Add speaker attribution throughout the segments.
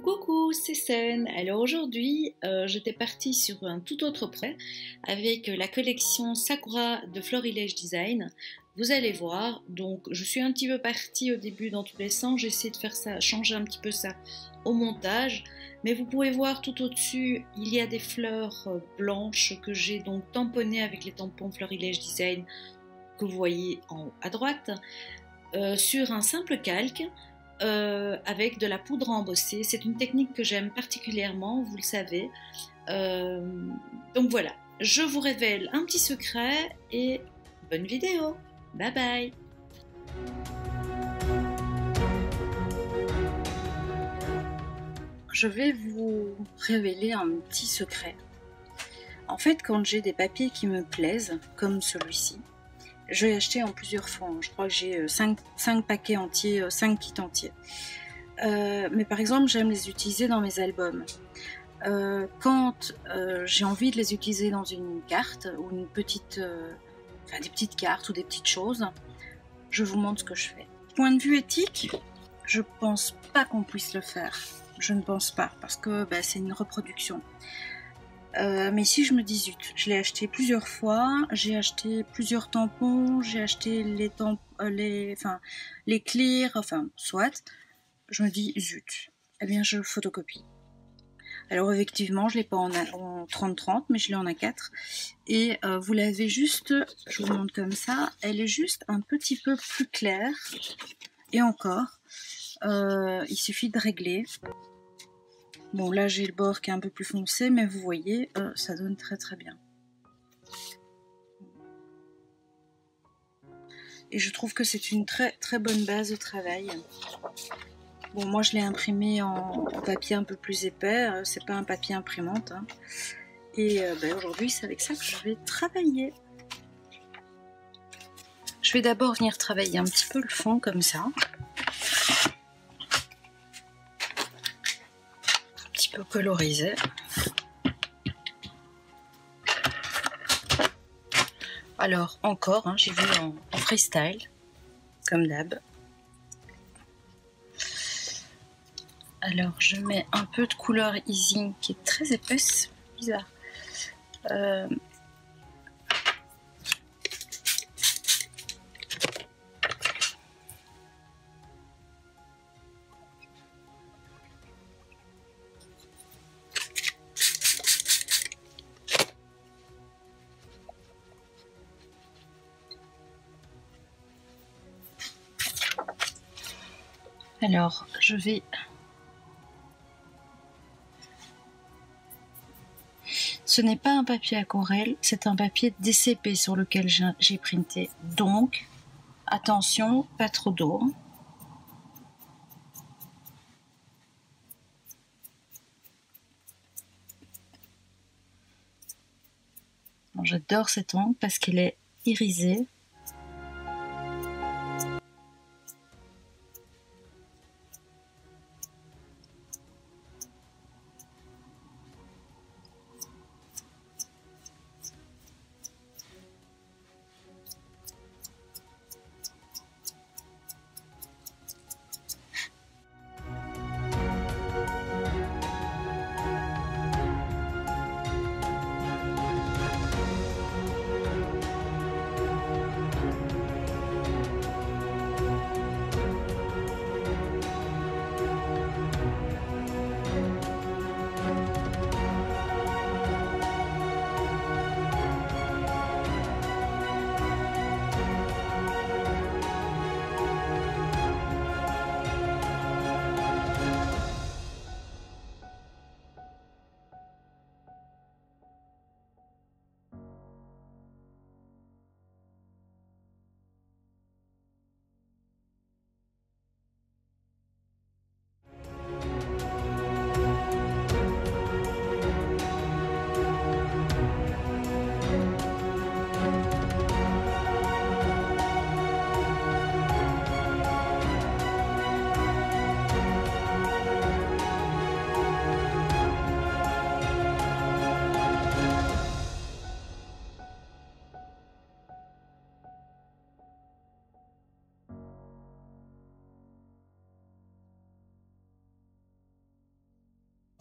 Speaker 1: Coucou, c'est Sen. Alors aujourd'hui, j'étais partie sur un tout autre projet avec la collection Sakura de Florilège Design. Vous allez voir, donc je suis un petit peu partie au début dans tous les sens, j'essaie de faire ça, changer un petit peu ça au montage, mais vous pouvez voir tout au-dessus, il y a des fleurs blanches que j'ai donc tamponnées avec les tampons Florilège Design que vous voyez en haut à droite, sur un simple calque. Avec de la poudre embossée. C'est une technique que j'aime particulièrement, vous le savez. Euh, donc voilà, je vous révèle un petit secret et bonne vidéo. Bye bye.
Speaker 2: Je vais vous révéler un petit secret. En fait, quand j'ai des papiers qui me plaisent, comme celui-ci, je l'ai acheté en plusieurs fois. Je crois que j'ai 5 paquets entiers, 5 kits entiers. Mais par exemple, j'aime les utiliser dans mes albums. Quand j'ai envie de les utiliser dans une carte ou une petite, des petites cartes ou des petites choses, je vous montre ce que je fais. Point de vue éthique, je pense pas qu'on puisse le faire. Je ne pense pas, parce que c'est une reproduction. Mais si je me dis zut, je l'ai acheté plusieurs fois, j'ai acheté plusieurs tampons, j'ai acheté les clears, soit, je me dis zut, eh bien je photocopie. Alors effectivement, je l'ai pas en 30-30, mais je l'ai en A4. Et vous l'avez juste, je vous montre comme ça, elle est juste un petit peu plus claire. Et encore, il suffit de régler. Bon, là j'ai le bord qui est un peu plus foncé, mais vous voyez, ça donne très très bien. Et je trouve que c'est une très très bonne base de travail. Bon, moi je l'ai imprimé en papier un peu plus épais, c'est pas un papier imprimante. Hein. Et aujourd'hui c'est avec ça que je vais travailler. Je vais d'abord venir travailler un petit peu le fond comme ça. Colorisé. Alors encore, j'ai vu en freestyle, comme d'hab. Alors je mets un peu de couleur Easing qui est très épaisse, bizarre. Alors, je vais... Ce n'est pas un papier aquarelle, c'est un papier DCP sur lequel j'ai printé. Donc, attention, pas trop d'eau. Bon, j'adore cette encre parce qu'elle est irisée.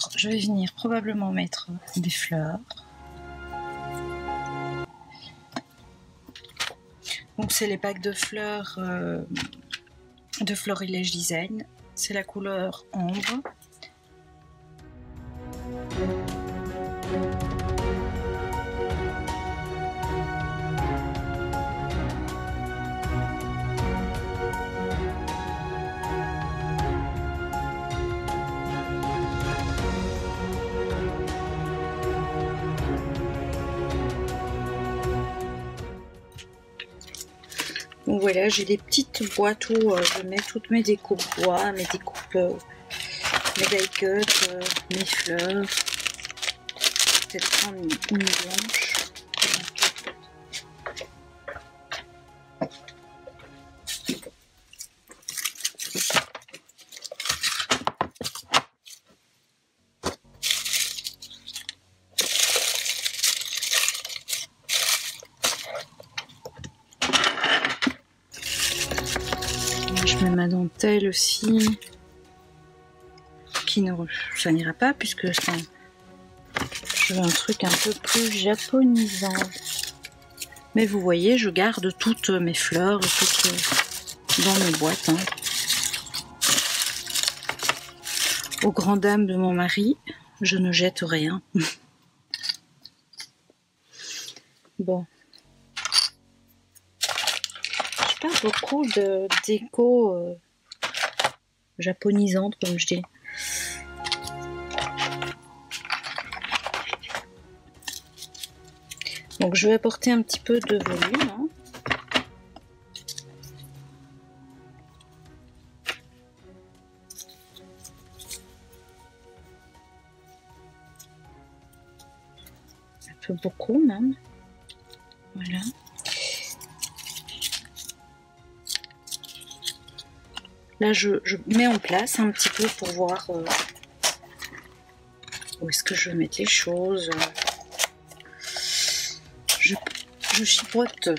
Speaker 2: Alors, je vais venir probablement mettre des fleurs. Donc, c'est les packs de fleurs de Florilège Design. C'est la couleur ambre. Donc voilà, j'ai des petites boîtes où je mets toutes mes découpes bois, mes découpes, mes die cuts, mes fleurs. Peut-être prendre une blanche. Je mets ma dentelle aussi. Qui ne, ça n'ira pas puisque ça, je veux un truc un peu plus japonisant. Mais vous voyez, je garde toutes mes fleurs, toutes dans mes boîtes. Hein. Aux grandes dames de mon mari, je ne jette rien. Bon. Pas beaucoup de déco japonisante comme je dis. Donc je vais apporter un petit peu de volume. Hein. Un peu beaucoup même. Voilà. Là, je mets en place un petit peu pour voir où est-ce que je vais mettre les choses. Je chipote.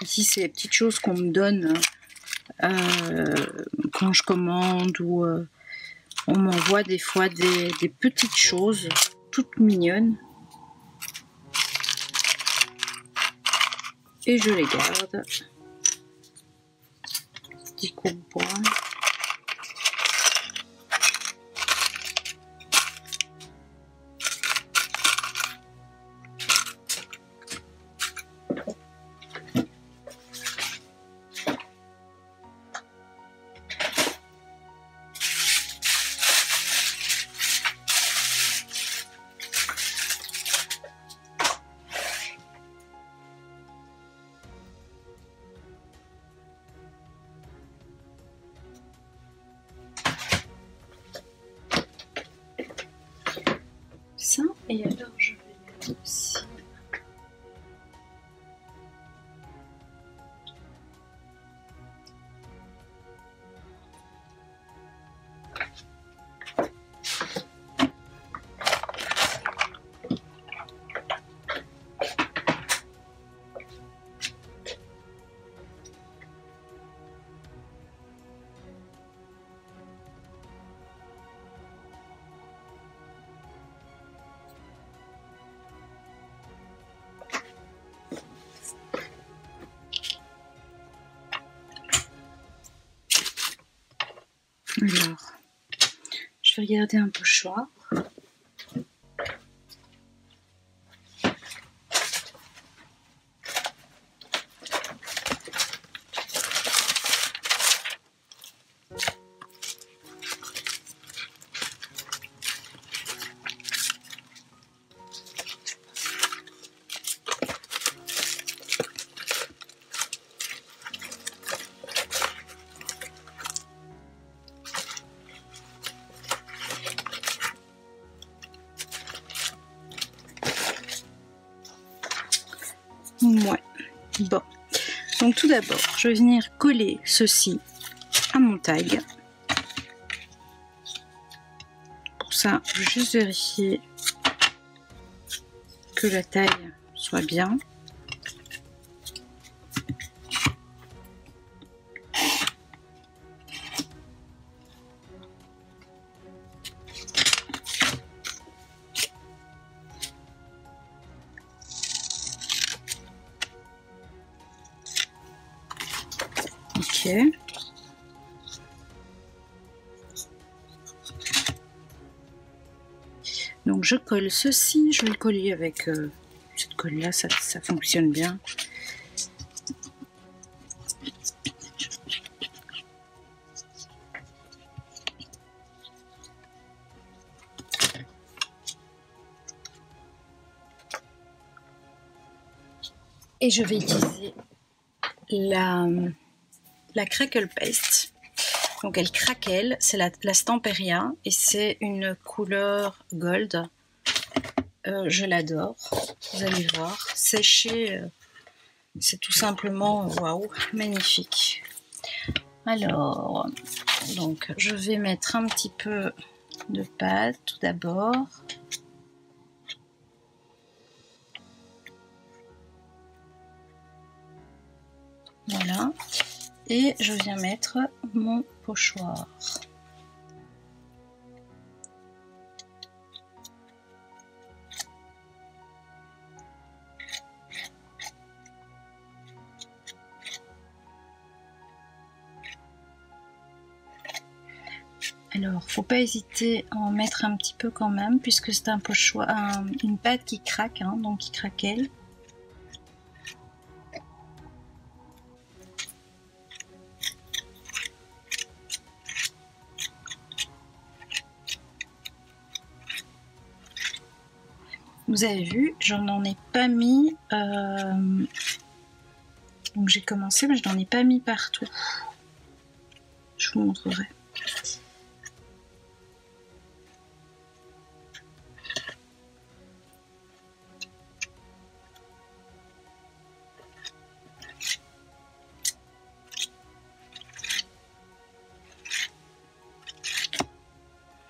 Speaker 2: Ici, c'est les petites choses qu'on me donne quand je commande ou on m'envoie des fois des petites choses toutes mignonnes. Et je les garde. Petit coup de bois. Ça, et alors je vais mettre aussi alors, je vais regarder un pochoir. Ouais, bon. Donc tout d'abord, je vais venir coller ceci à mon tag. Pour ça, je vais juste vérifier que la taille soit bien. Ok. Donc je colle ceci, je vais le coller avec cette colle là, ça fonctionne bien. Et je vais utiliser la Crackle Paste. Donc elle craquelle, c'est la Stamperia et c'est une couleur gold. Je l'adore, vous allez voir. Sécher, c'est tout simplement waouh, magnifique. Alors, donc je vais mettre un petit peu de pâte tout d'abord. Voilà. Et je viens mettre mon pochoir. Alors, faut pas hésiter à en mettre un petit peu quand même, puisque c'est un pochoir, une pâte qui craque, hein, donc qui craquelle. Vous avez vu, je n'en ai pas mis. Donc j'ai commencé, mais je n'en ai pas mis partout. Je vous montrerai.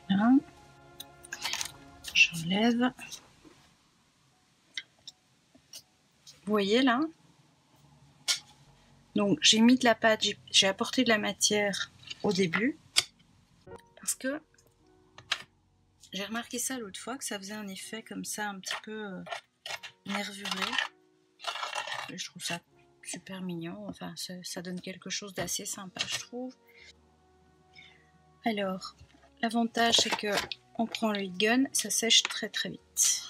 Speaker 2: Voilà. J'enlève. Vous voyez là? Donc j'ai mis de la pâte, j'ai apporté de la matière au début parce que j'ai remarqué ça l'autre fois, que ça faisait un effet comme ça un petit peu nervuré. Et je trouve ça super mignon, enfin ça donne quelque chose d'assez sympa je trouve. Alors l'avantage c'est que on prend le heat gun, ça sèche très très vite.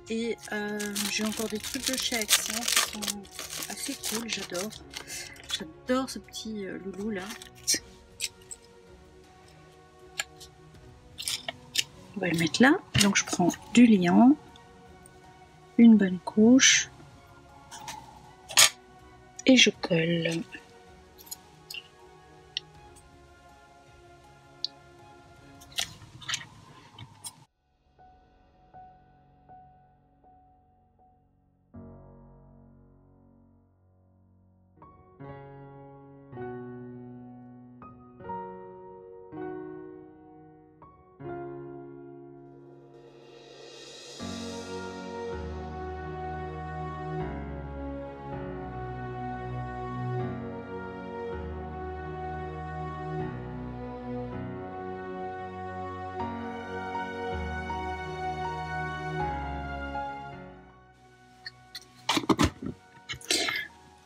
Speaker 2: Et j'ai encore des trucs de chez Action qui sont assez cool, j'adore. J'adore ce petit loulou là. On va le mettre là. Donc je prends du liant, une bonne couche et je colle.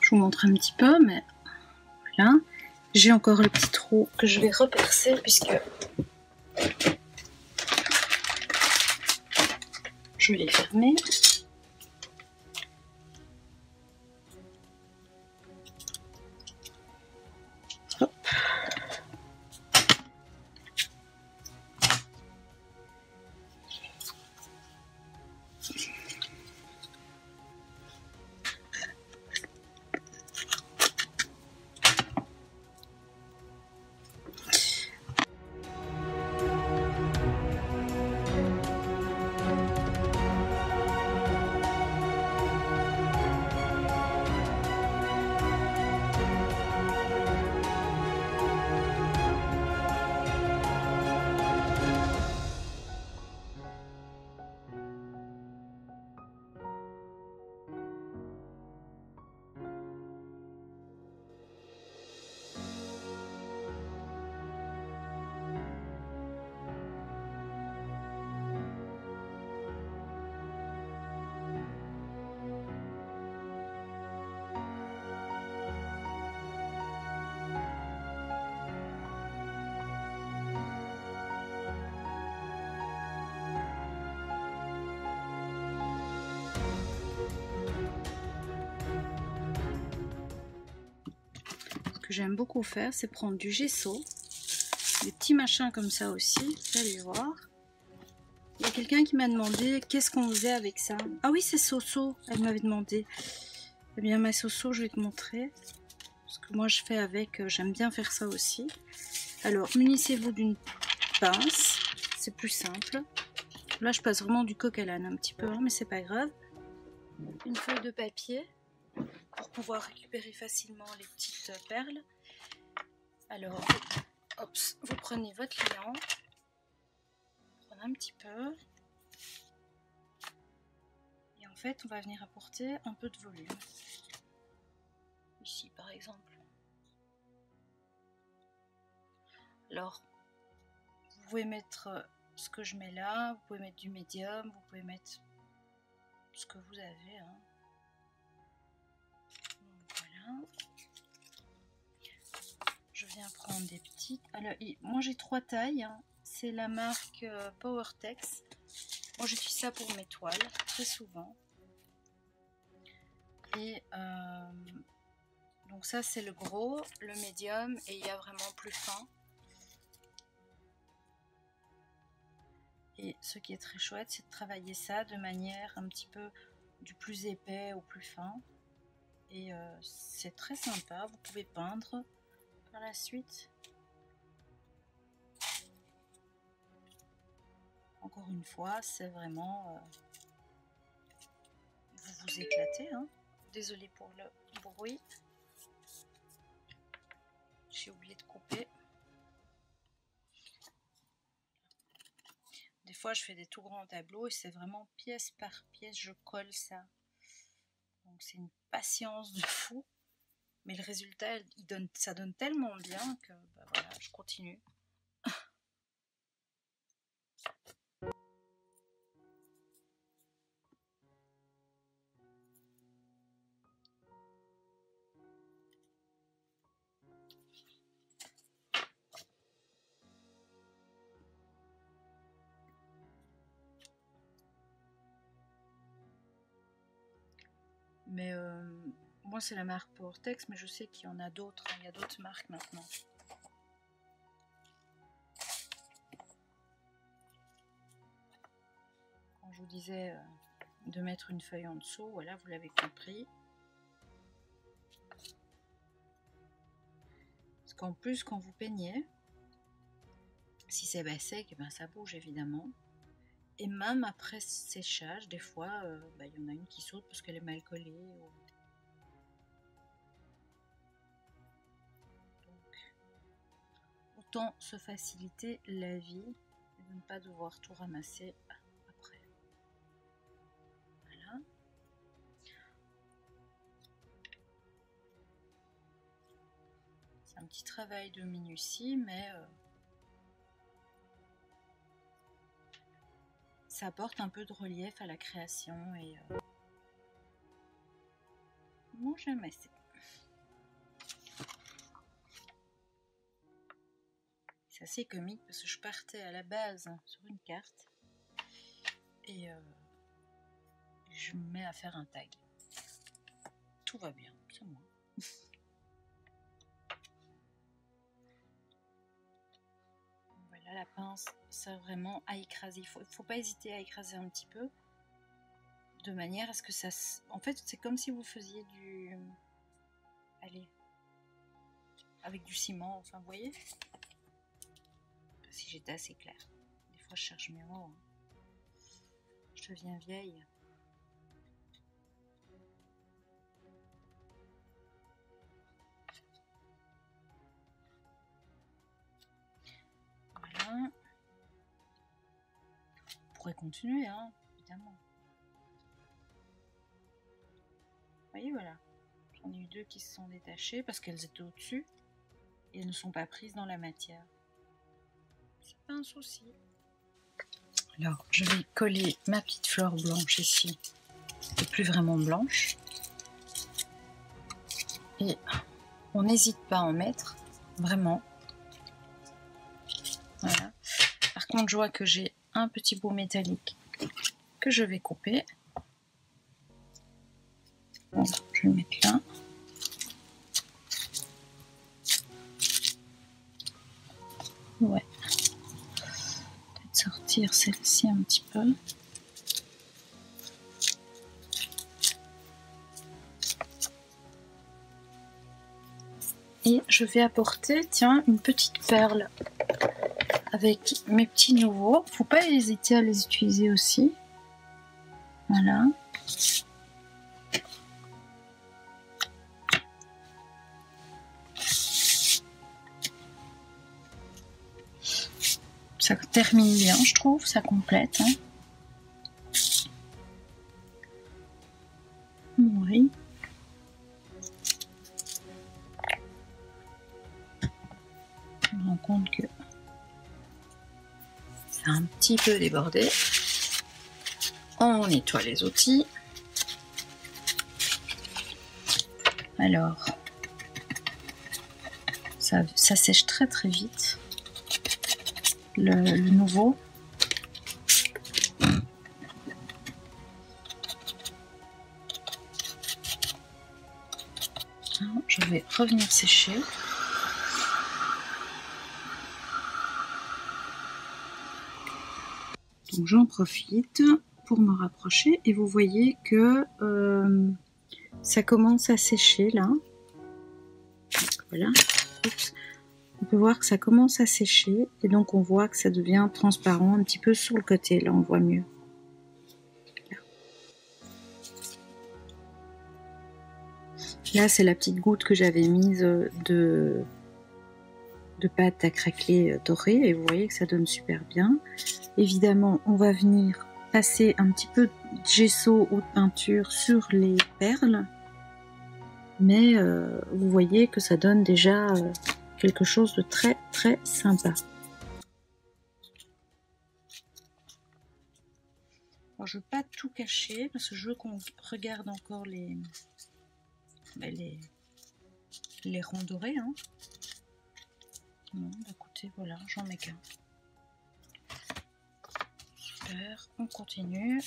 Speaker 2: Je vous montre un petit peu, mais voilà. J'ai encore le petit trou que je vais repercer puisque je l'ai fermé. Hop. Ce que j'aime beaucoup faire, c'est prendre du gesso, des petits machins comme ça aussi, vous allez voir. Il y a quelqu'un qui m'a demandé qu'est-ce qu'on faisait avec ça. Ah oui, c'est Soso, elle m'avait demandé. Eh bien, ma Soso, je vais te montrer. Ce que moi je fais avec, j'aime bien faire ça aussi. Alors, munissez-vous d'une pince, c'est plus simple. Là, je passe vraiment du coq à l'âne un petit peu, hein, mais c'est pas grave. Une feuille de papier pour pouvoir récupérer facilement les petites perles. Alors, hop, vous prenez votre liant, prenez un petit peu, et en fait, on va venir apporter un peu de volume. Ici, par exemple. Alors, vous pouvez mettre ce que je mets là, vous pouvez mettre du médium, vous pouvez mettre ce que vous avez. Hein. Voilà. Je viens prendre des petites. Alors, moi j'ai 3 tailles. Hein. C'est la marque Powertex. Moi j'utilise ça pour mes toiles, très souvent. Et donc ça c'est le gros, le médium, et il y a vraiment plus fin. Et ce qui est très chouette, c'est de travailler ça de manière un petit peu du plus épais au plus fin. Et c'est très sympa, vous pouvez peindre par la suite. Encore une fois, c'est vraiment... vous vous éclatez. Hein. Désolée pour le bruit. J'ai oublié de couper. Des fois, je fais des tout grands tableaux et c'est vraiment pièce par pièce, je colle ça. Donc c'est une patience de fou. Mais le résultat, ça donne tellement bien que bah voilà, je continue. Mais moi, c'est la marque Powertex, mais je sais qu'il y en a d'autres. Il y a d'autres marques maintenant. Quand je vous disais de mettre une feuille en dessous, voilà, vous l'avez compris. Parce qu'en plus, quand vous peignez, si c'est sec, ben ça bouge évidemment. Et même après séchage, des fois, il y en a une qui saute parce qu'elle est mal collée. Donc, autant se faciliter la vie et de ne pas devoir tout ramasser après. Voilà. C'est un petit travail de minutie, mais ça apporte un peu de relief à la création et moi j'aime assez. C'est assez comique parce que je partais à la base sur une carte et je me mets à faire un tag. Tout va bien, c'est moi. Voilà la pince, ça vraiment à écraser. Il faut pas hésiter à écraser un petit peu de manière à ce que ça... En fait, c'est comme si vous faisiez du... Allez, avec du ciment, enfin, vous voyez? Si j'étais assez claire. Des fois, je cherche mes mots. Je deviens vieille. Voilà. On pourrait continuer, hein, évidemment. Vous voyez, voilà. J'en ai eu 2 qui se sont détachées parce qu'elles étaient au-dessus et elles ne sont pas prises dans la matière. C'est pas un souci. Alors, je vais coller ma petite fleur blanche ici, qui n'est plus vraiment blanche. Et on n'hésite pas à en mettre, vraiment. Voilà. Par contre, je vois que j'ai un petit bout métallique que je vais couper. Bon, je vais le mettre là. Ouais. Peut-être sortir celle-ci un petit peu. Et je vais apporter, tiens, une petite perle avec mes petits nouveaux. Faut pas hésiter à les utiliser aussi. Voilà. Ça termine bien, je trouve, ça complète. Hein. Oui. Je me rends compte que c'est un petit peu débordé. On nettoie les outils. Alors, ça sèche très très vite. Le nouveau. Je vais revenir sécher. Donc j'en profite pour me rapprocher et vous voyez que ça commence à sécher là. Voilà. Oups. On peut voir que ça commence à sécher et donc on voit que ça devient transparent un petit peu sur le côté. Là on voit mieux. Là c'est la petite goutte que j'avais mise de pâte à craqueler dorée et vous voyez que ça donne super bien. Évidemment on va venir passer un petit peu de gesso ou de peinture sur les perles. Mais vous voyez que ça donne déjà quelque chose de très très sympa. Alors, je ne veux pas tout cacher parce que je veux qu'on regarde encore les ronds dorés. Hein. Bon, écoutez, voilà, j'en mets qu'un. Super, on continue.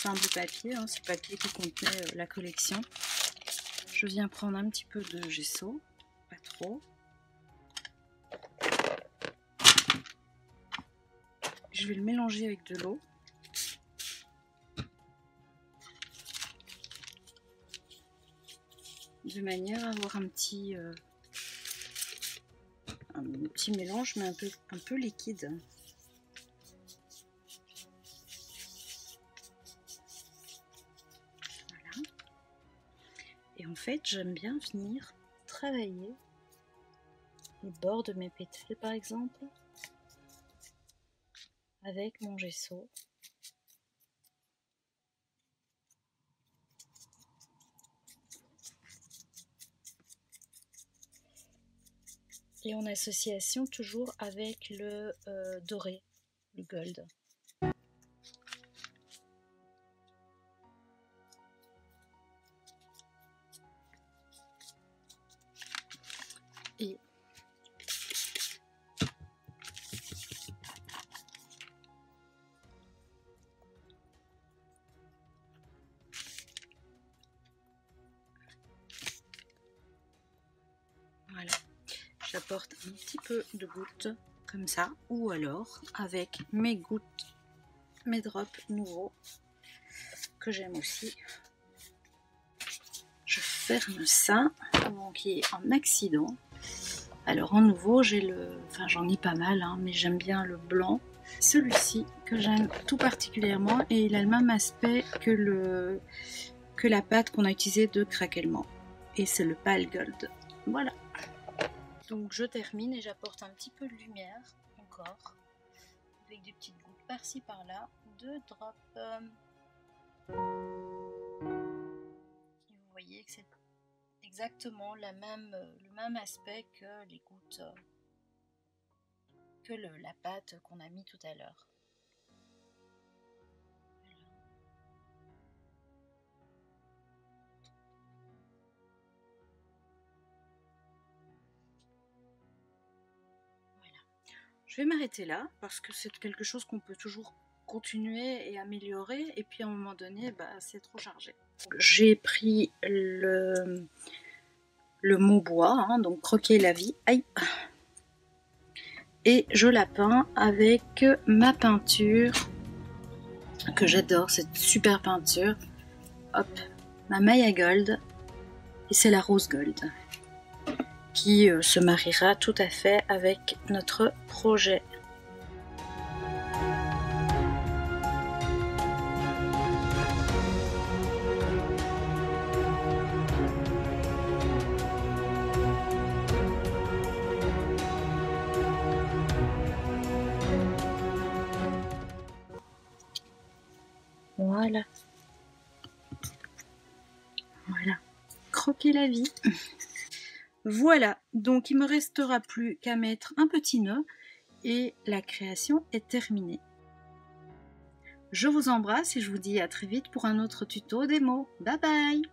Speaker 2: simple papier, hein, c'est le papier qui contenait la collection. Je viens prendre un petit peu de gesso, pas trop. Je vais le mélanger avec de l'eau. De manière à avoir un petit mélange, mais un peu liquide. Voilà. Et en fait, j'aime bien venir travailler les bords de mes pétales, par exemple, avec mon gesso. Et en association toujours avec le doré, le gold. Et voilà. J'apporte un petit peu de gouttes comme ça, ou alors avec mes gouttes, mes drops nouveaux que j'aime aussi. Je ferme ça avant qu'il y ait un accident. Alors en nouveau, j'en ai pas mal, hein, mais j'aime bien le blanc. Celui-ci que j'aime tout particulièrement et il a le même aspect que la pâte qu'on a utilisée de craquellement. Et c'est le pale gold. Voilà. Donc je termine et j'apporte un petit peu de lumière encore, avec des petites gouttes par-ci par-là, de drops. Et vous voyez que c'est exactement le même aspect que les gouttes, que la pâte qu'on a mis tout à l'heure. Je vais m'arrêter là parce que c'est quelque chose qu'on peut toujours continuer et améliorer, et puis à un moment donné c'est trop chargé. J'ai pris le mot bois, hein, donc croquer la vie, aïe, et je la peins avec ma peinture que j'adore, cette super peinture, hop, ma Maya Gold, et c'est la rose gold qui se mariera tout à fait avec notre projet. Voilà. Voilà. Croquer la vie. Voilà, donc il me restera plus qu'à mettre un petit nœud et la création est terminée. Je vous embrasse et je vous dis à très vite pour un autre tuto démo. Bye bye!